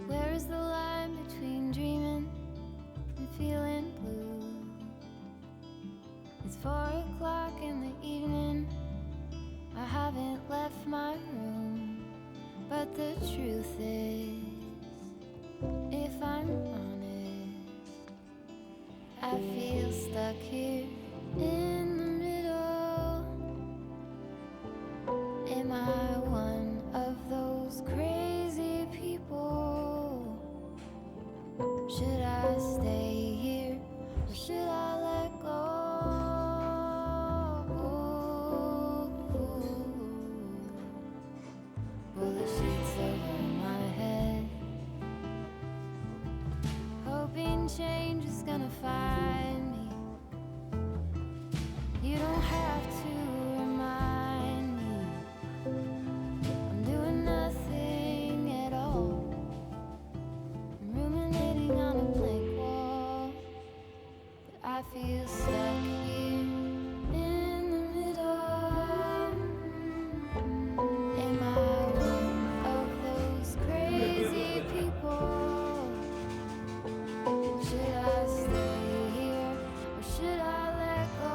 Where is the line between dreaming and feeling blue? It's 4 o'clock in the evening. I haven't left my room. But the truth is, if I'm honest, I feel stuck here in the middle. Am I one of those crazy people? Should I stay here or should I let go? Pull the sheets over my head, hoping change is gonna find me. You don't have to remind me. I'm doing nothing at all. I'm ruminating on a blank wall, but I feel stuck here in the middle. Am I one of those crazy people? Should I stay here or should I let go?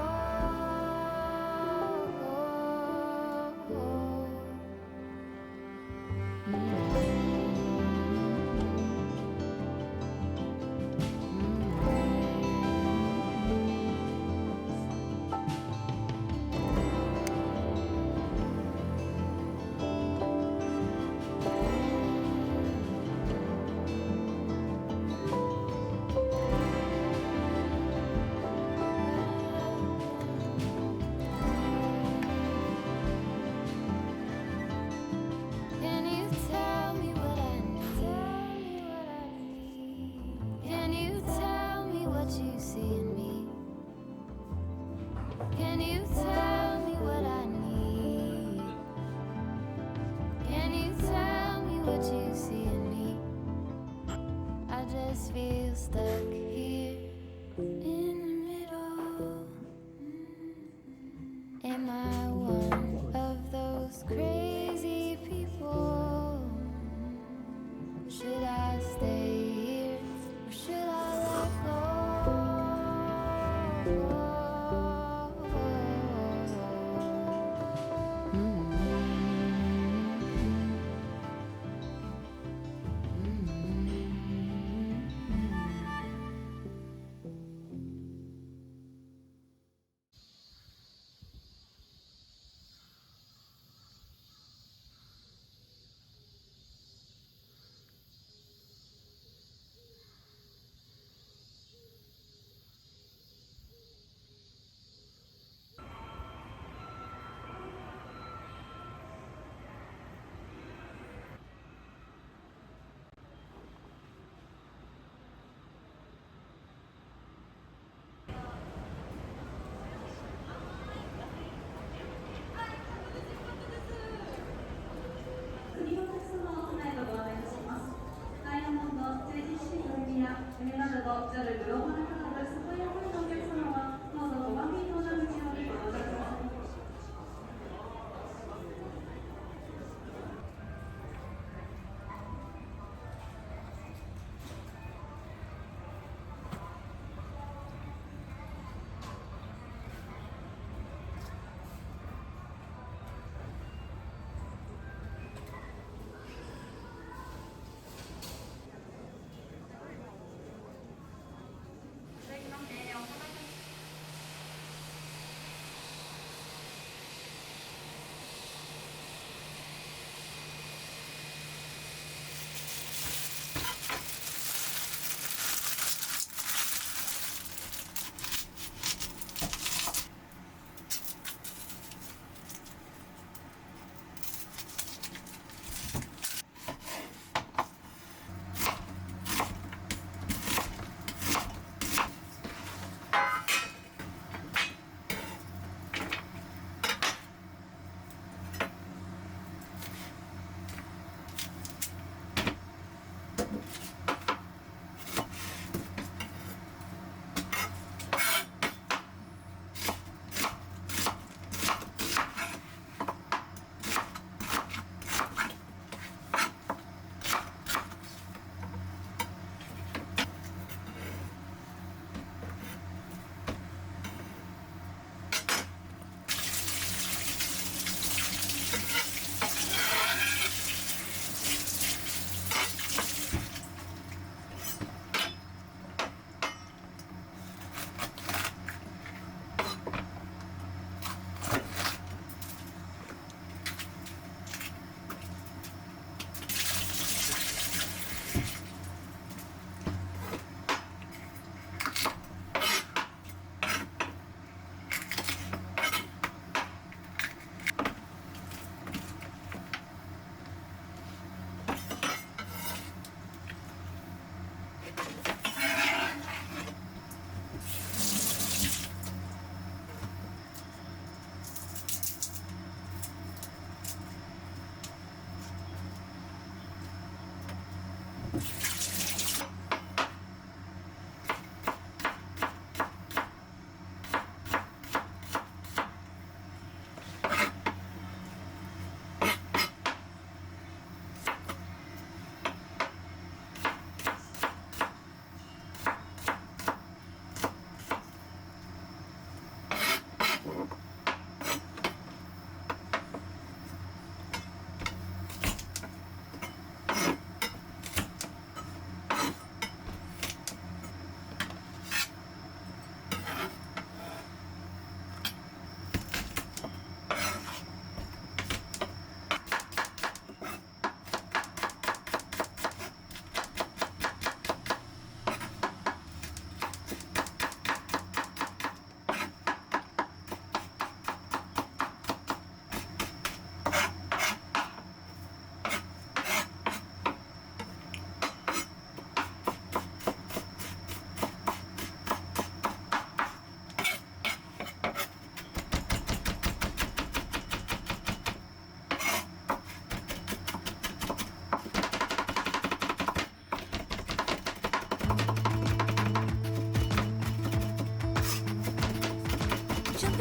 Can you tell me what I need? Can you tell me what you see in me? Can you tell me what I need? Can you tell me what you see in me? I just feel stuck here in the middle. Am I one of those crazy people? Should I stay here or should I let go?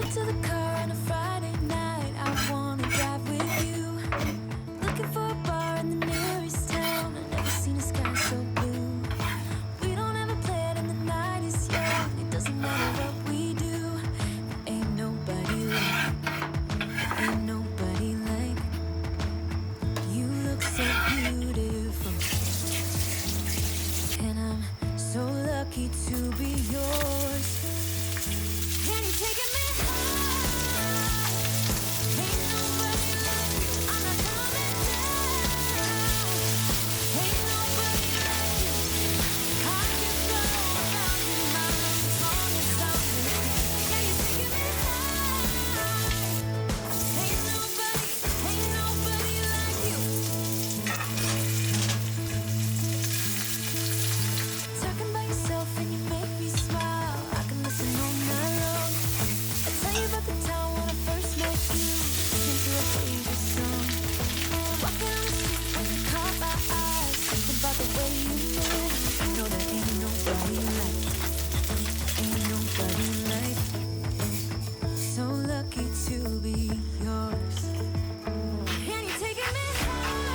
into the car on a Friday night. I wanna drive with you. Looking for a bar in the nearest town. I've never seen a sky so blue. We don't ever play it and the night is young. It doesn't matter what we do. Ain't nobody like, ain't nobody like. You look so beautiful, and I'm so lucky to be yours. Can you take me high? Ain't nobody like you. I'm not coming down. Ain't nobody like you. I could go 1,000 miles as long as I'm with you. Can you take me high? Ain't nobody like you. Talking by yourself and you make me smile. I can listen all night long. I tell you about the town when I first met you. Listen to a favorite song. Walking on the street when you caught my eyes. Something about the way you move. No, there ain't nobody like. Ain't nobody like. So lucky to be yours. Can you take me high?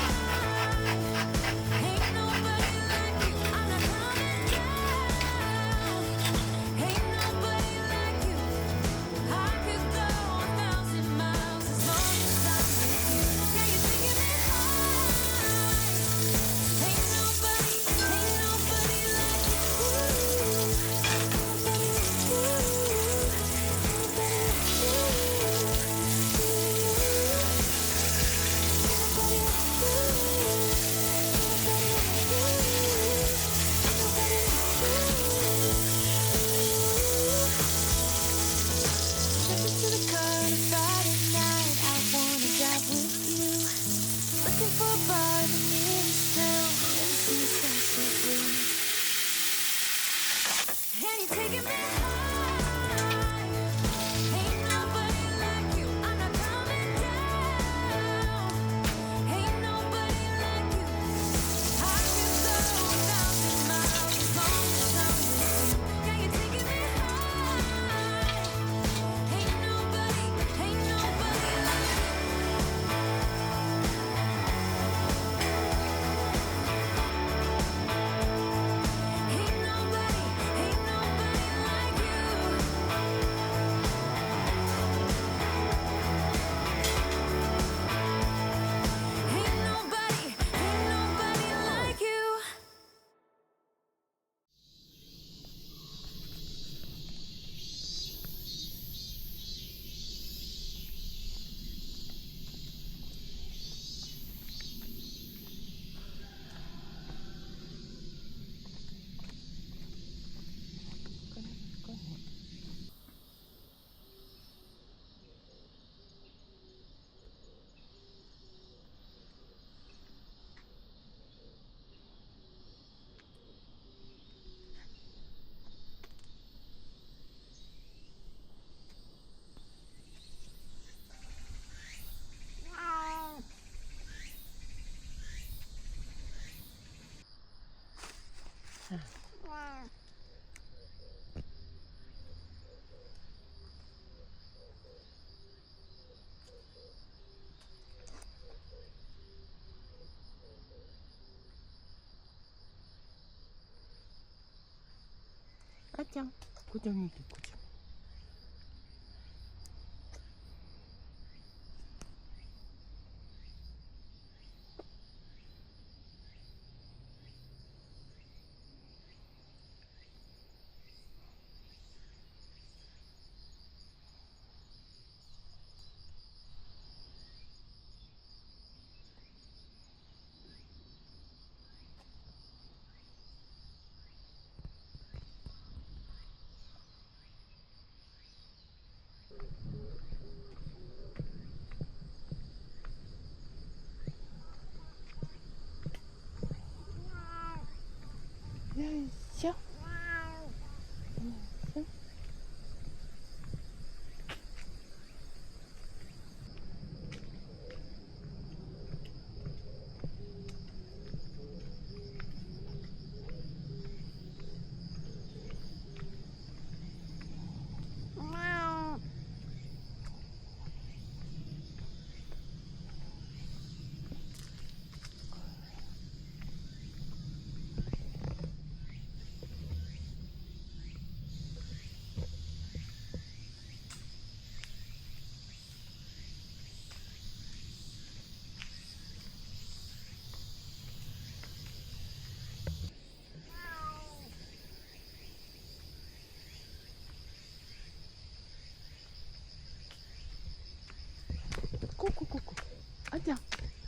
Ain't nobody like you. I'm not coming down. Ain't nobody like you. I could go 1,000 miles as long as I'm with you. Can you take me high? Ain't nobody like you. Step into the car on a Friday night. I wanna drive with you. Looking for a bar in the nearest town. Never seen the sky so blue. And you're taking me high. Ain't nobody like you. I'm not coming down. Ain't nobody like you. I could go 1,000 miles as long as I'm with you. Yeah, you're taking me high. Ain't nobody like you. Ain't nobody like you. Ain't nobody like you. 아짱 고정이기 고정. 야이샤.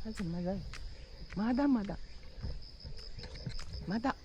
하지 말아요. 마다.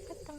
갔다.